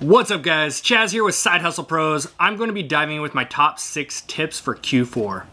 What's up guys, Chaz here with Side Hustle Pros. I'm going to be diving in with my top 6 tips for Q4.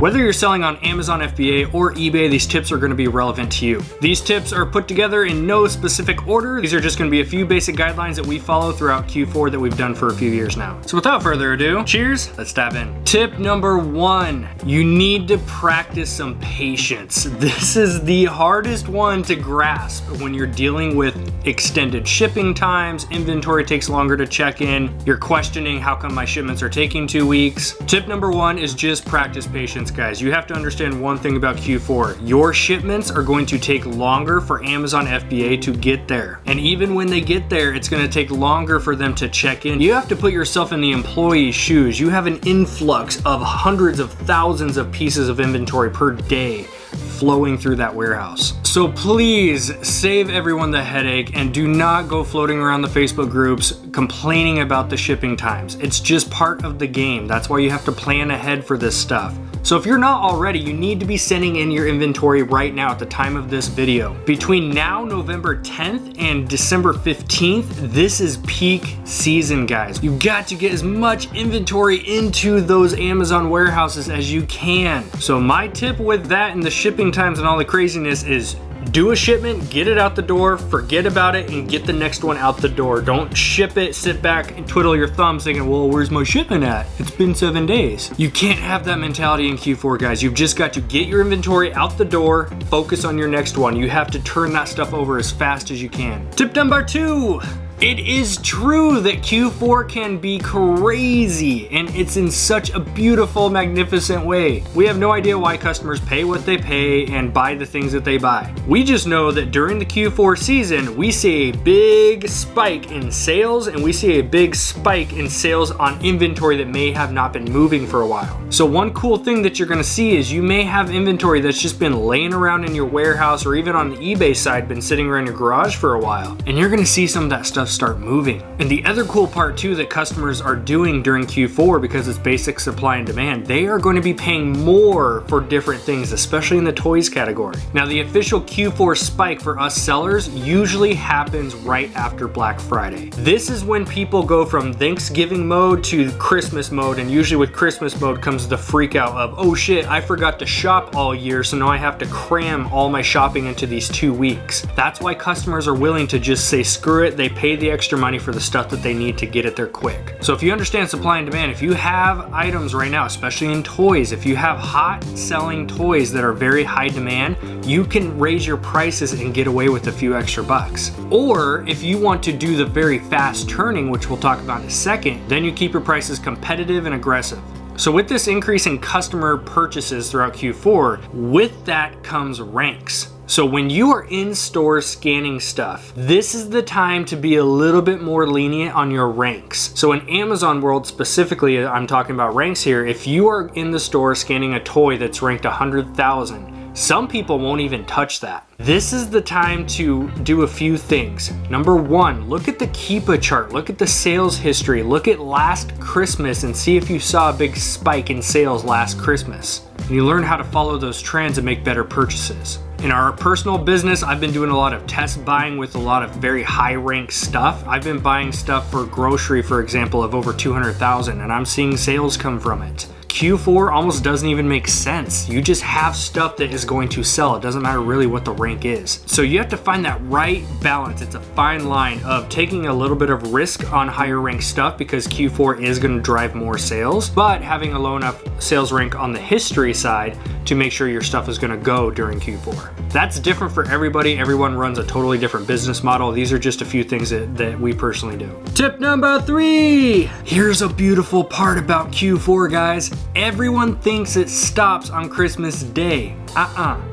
Whether you're selling on Amazon FBA or eBay, these tips are going to be relevant to you. These tips are put together in no specific order. These are just going to be a few basic guidelines that we follow throughout Q4 that we've done for a few years now. So without further ado, cheers, let's dive in. Tip number 1, you need to practice some patience. This is the hardest one to grasp when you're dealing with extended shipping times, inventory takes longer to check in, you're questioning how come my shipments are taking 2 weeks. Tip number 1 is just practice patience, guys. You have to understand one thing about Q4. Your shipments are going to take longer for Amazon FBA to get there. And even when they get there, it's going to take longer for them to check in. You have to put yourself in the employee's shoes. You have an influx of hundreds of thousands of pieces of inventory per day flowing through that warehouse. So please save everyone the headache and do not go floating around the Facebook groups complaining about the shipping times. It's just part of the game. That's why you have to plan ahead for this stuff. So if you're not already, you need to be sending in your inventory right now at the time of this video. Between now, November 10th and December 15th, this is peak season, guys. You've got to get as much inventory into those Amazon warehouses as you can. So my tip with that and the shipping times and all the craziness is do a shipment, get it out the door, forget about it, and get the next one out the door. Don't ship it, sit back and twiddle your thumbs thinking, well, where's my shipment at? It's been 7 days. You can't have that mentality in Q4, guys. You've just got to get your inventory out the door, focus on your next one. You have to turn that stuff over as fast as you can. Tip number 2. It is true that Q4 can be crazy, and it's in such a beautiful, magnificent way. We have no idea why customers pay what they pay and buy the things that they buy. We just know that during the Q4 season, we see a big spike in sales, and we see a big spike in sales on inventory that may have not been moving for a while. So one cool thing that you're gonna see is you may have inventory that's just been laying around in your warehouse or even on the eBay side, been sitting around your garage for a while, and you're gonna see some of that stuff start moving. And the other cool part too that customers are doing during Q4, because it's basic supply and demand, they are going to be paying more for different things, especially in the toys category. Now the official Q4 spike for us sellers usually happens right after Black Friday. This is when people go from Thanksgiving mode to Christmas mode, and usually with Christmas mode comes the freak out of, oh shit, I forgot to shop all year, so now I have to cram all my shopping into these 2 weeks. That's why customers are willing to just say screw it, they pay the extra money for the stuff that they need to get it there quick. So if you understand supply and demand, if you have items right now, especially in toys, if you have hot selling toys that are very high demand, you can raise your prices and get away with a few extra bucks. Or if you want to do the very fast turning, which we'll talk about in a second, then you keep your prices competitive and aggressive. So with this increase in customer purchases throughout Q4, with that comes ranks. So when you are in store scanning stuff, this is the time to be a little bit more lenient on your ranks. So in Amazon world specifically, I'm talking about ranks here. If you are in the store scanning a toy that's ranked 100,000, some people won't even touch that. This is the time to do a few things. Number 1, look at the Keepa chart, look at the sales history, look at last Christmas and see if you saw a big spike in sales last Christmas. And you learn how to follow those trends and make better purchases. In our personal business, I've been doing a lot of test buying with a lot of very high ranked stuff. I've been buying stuff for grocery, for example, of over 200,000, and I'm seeing sales come from it. Q4 almost doesn't even make sense. You just have stuff that is going to sell. It doesn't matter really what the rank is. So you have to find that right balance. It's a fine line of taking a little bit of risk on higher ranked stuff because Q4 is going to drive more sales, but having a low enough sales rank on the history side to make sure your stuff is going to go during Q4. That's different for everybody. Everyone runs a totally different business model. These are just a few things that we personally do. Tip number 3. Here's a beautiful part about Q4, guys. Everyone thinks it stops on Christmas Day.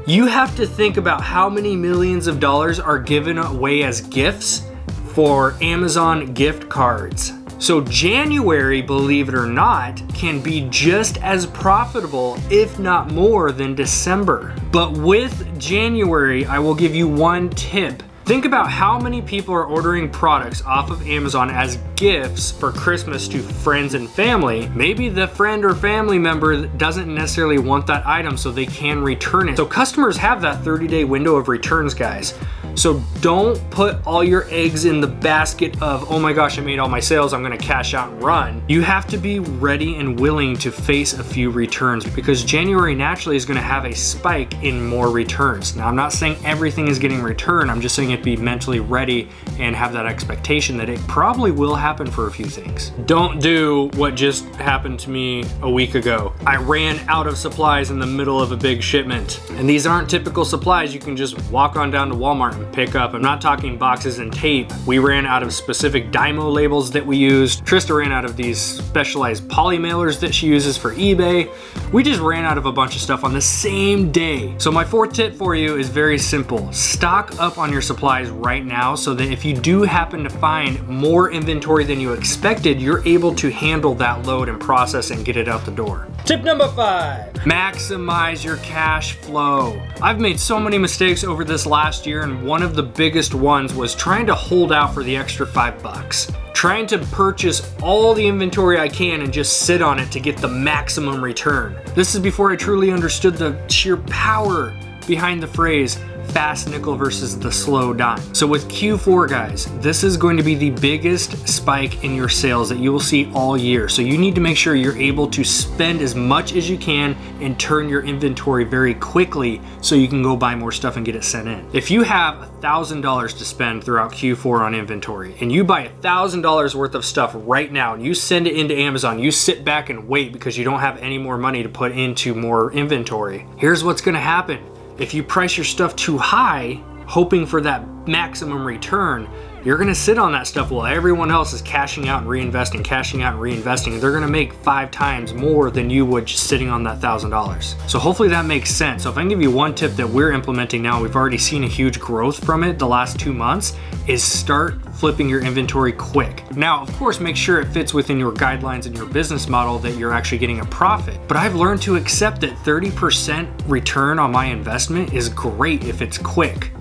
You have to think about how many millions of dollars are given away as gifts for Amazon gift cards. So January, believe it or not, can be just as profitable, if not more, than December. But with January, I will give you one tip. Think about how many people are ordering products off of Amazon as gifts for Christmas to friends and family. Maybe the friend or family member doesn't necessarily want that item, so they can return it. So customers have that 30-day window of returns, guys. So don't put all your eggs in the basket of, oh my gosh, I made all my sales, I'm gonna cash out and run. You have to be ready and willing to face a few returns, because January naturally is gonna have a spike in more returns. Now, I'm not saying everything is getting returned, I'm just saying be mentally ready and have that expectation that it probably will happen for a few things. Don't do what just happened to me a week ago. I ran out of supplies in the middle of a big shipment. And these aren't typical supplies you can just walk on down to Walmart and pick up. I'm not talking boxes and tape. We ran out of specific Dymo labels that we used. Trista ran out of these specialized poly mailers that she uses for eBay. We just ran out of a bunch of stuff on the same day. So my fourth tip for you is very simple. Stock up on your supplies right now, so that if you do happen to find more inventory than you expected, you're able to handle that load and process and get it out the door. Tip number 5, maximize your cash flow. I've made so many mistakes over this last year, and one of the biggest ones was trying to hold out for the extra $5. Trying to purchase all the inventory I can and just sit on it to get the maximum return. This is before I truly understood the sheer power behind the phrase fast nickel versus the slow dime. So with Q4, guys, this is going to be the biggest spike in your sales that you will see all year. So you need to make sure you're able to spend as much as you can and turn your inventory very quickly so you can go buy more stuff and get it sent in. If you have $1,000 to spend throughout Q4 on inventory and you buy $1,000 worth of stuff right now and you send it into Amazon, you sit back and wait because you don't have any more money to put into more inventory. Here's what's gonna happen. If you price your stuff too high, hoping for that maximum return, you're gonna sit on that stuff while everyone else is cashing out and reinvesting, and they're gonna make 5 times more than you would just sitting on that $1,000. So hopefully that makes sense. So if I can give you one tip that we're implementing now, we've already seen a huge growth from it the last 2 months, is start flipping your inventory quick. Now, of course, make sure it fits within your guidelines and your business model that you're actually getting a profit. But I've learned to accept that 30% return on my investment is great if it's quick,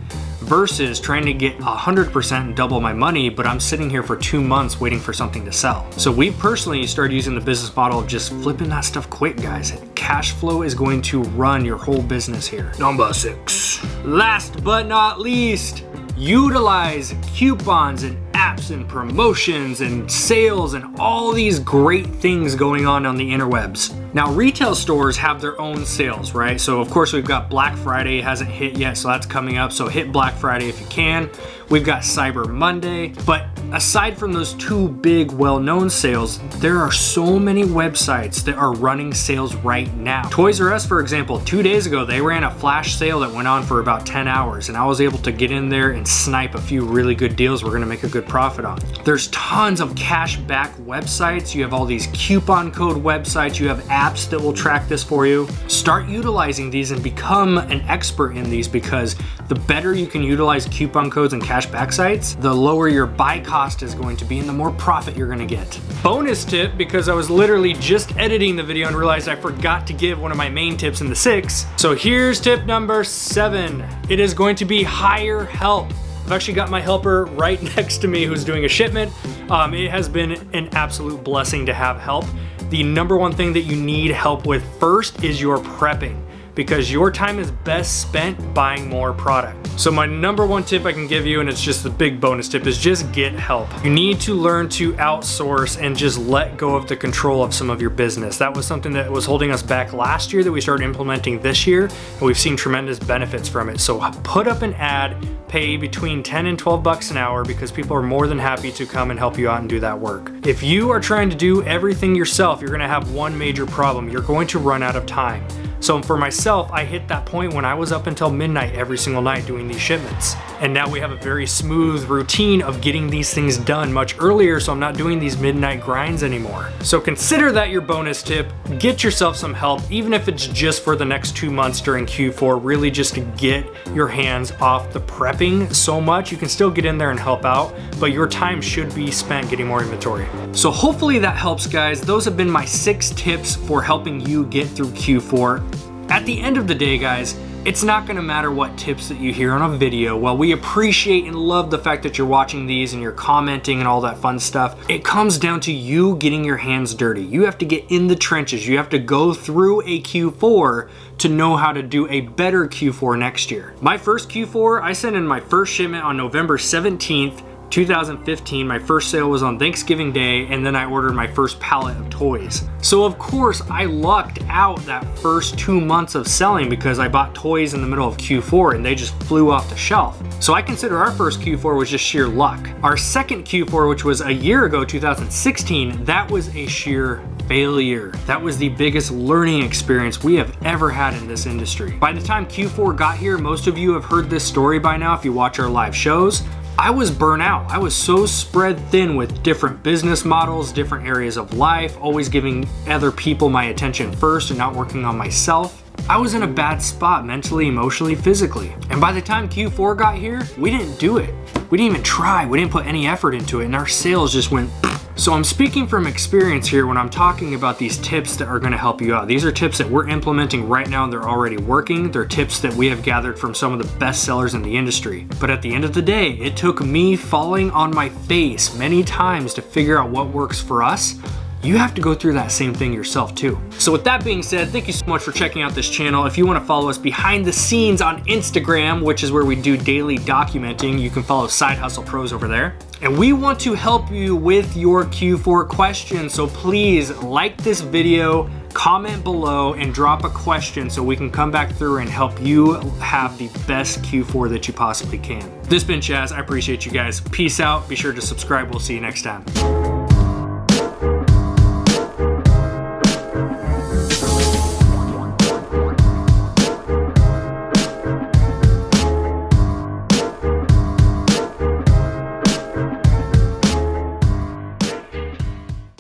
versus trying to get 100% and double my money, but I'm sitting here for 2 months waiting for something to sell. So we personally started using the business model of just flipping that stuff quick, guys. Cash flow is going to run your whole business here. Number 6. Last but not least, utilize coupons and apps and promotions and sales and all these great things going on the interwebs. Now, retail stores have their own sales, right? So of course we've got Black Friday, hasn't hit yet, so that's coming up. So hit Black Friday if you can. We've got Cyber Monday. But aside from those 2 big well-known sales, there are so many websites that are running sales right now. Toys R Us, for example, 2 days ago, they ran a flash sale that went on for about 10 hours, and I was able to get in there and snipe a few really good deals we're gonna make a good profit on. There's tons of cash back websites. You have all these coupon code websites. You have apps that will track this for you. Start utilizing these and become an expert in these, because the better you can utilize coupon codes and cash back sites, the lower your buy cost is going to be and the more profit you're gonna get. Bonus tip, because I was literally just editing the video and realized I forgot to give one of my main tips in the 6. So here's tip number 7. It is going to be hire help. I've actually got my helper right next to me who's doing a shipment. It has been an absolute blessing to have help. The number one thing that you need help with first is your prepping, because your time is best spent buying more product. So my number one tip I can give you, and it's just the big bonus tip, is just get help. You need to learn to outsource and just let go of the control of some of your business. That was something that was holding us back last year that we started implementing this year, and we've seen tremendous benefits from it. So put up an ad, pay between 10 and 12 bucks an hour, because people are more than happy to come and help you out and do that work. If you are trying to do everything yourself, you're gonna have one major problem. You're going to run out of time. So for myself, I hit that point when I was up until midnight every single night doing these shipments. And now we have a very smooth routine of getting these things done much earlier, so I'm not doing these midnight grinds anymore. So consider that your bonus tip. Get yourself some help, even if it's just for the next 2 months during Q4, really just to get your hands off the prepping so much. You can still get in there and help out, but your time should be spent getting more inventory. So hopefully that helps, guys. Those have been my 6 tips for helping you get through Q4. At the end of the day, guys, It's not gonna matter what tips that you hear on a video. While we appreciate and love the fact that you're watching these and you're commenting and all that fun stuff, it comes down to you getting your hands dirty. You have to get in the trenches. You have to go through a Q4 to know how to do a better Q4 next year. My first Q4, I sent in my first shipment on November 17th, 2015. My first sale was on Thanksgiving Day, and then I ordered my first pallet of toys. So of course I lucked out that first 2 months of selling because I bought toys in the middle of Q4 and they just flew off the shelf. So I consider our first Q4 was just sheer luck. Our second Q4, which was a year ago, 2016, that was a sheer failure. That was the biggest learning experience we have ever had in this industry. By the time Q4 got here, most of you have heard this story by now if you watch our live shows. I was burnt out. I was so spread thin with different business models, different areas of life, always giving other people my attention first and not working on myself. I was in a bad spot mentally, emotionally, physically. And by the time Q4 got here, we didn't do it. We didn't even try. We didn't put any effort into it, and our sales just went. So I'm speaking from experience here when I'm talking about these tips that are gonna help you out. These are tips that we're implementing right now and they're already working. They're tips that we have gathered from some of the best sellers in the industry. But at the end of the day, it took me falling on my face many times to figure out what works for us. You have to go through that same thing yourself too. So with that being said, thank you so much for checking out this channel. If you want to follow us behind the scenes on Instagram, which is where we do daily documenting, you can follow Side Hustle Pros over there. And we want to help you with your Q4 questions. So please like this video, comment below, and drop a question so we can come back through and help you have the best Q4 that you possibly can. This has been Chaz. I appreciate you guys. Peace out. Be sure to subscribe. We'll see you next time.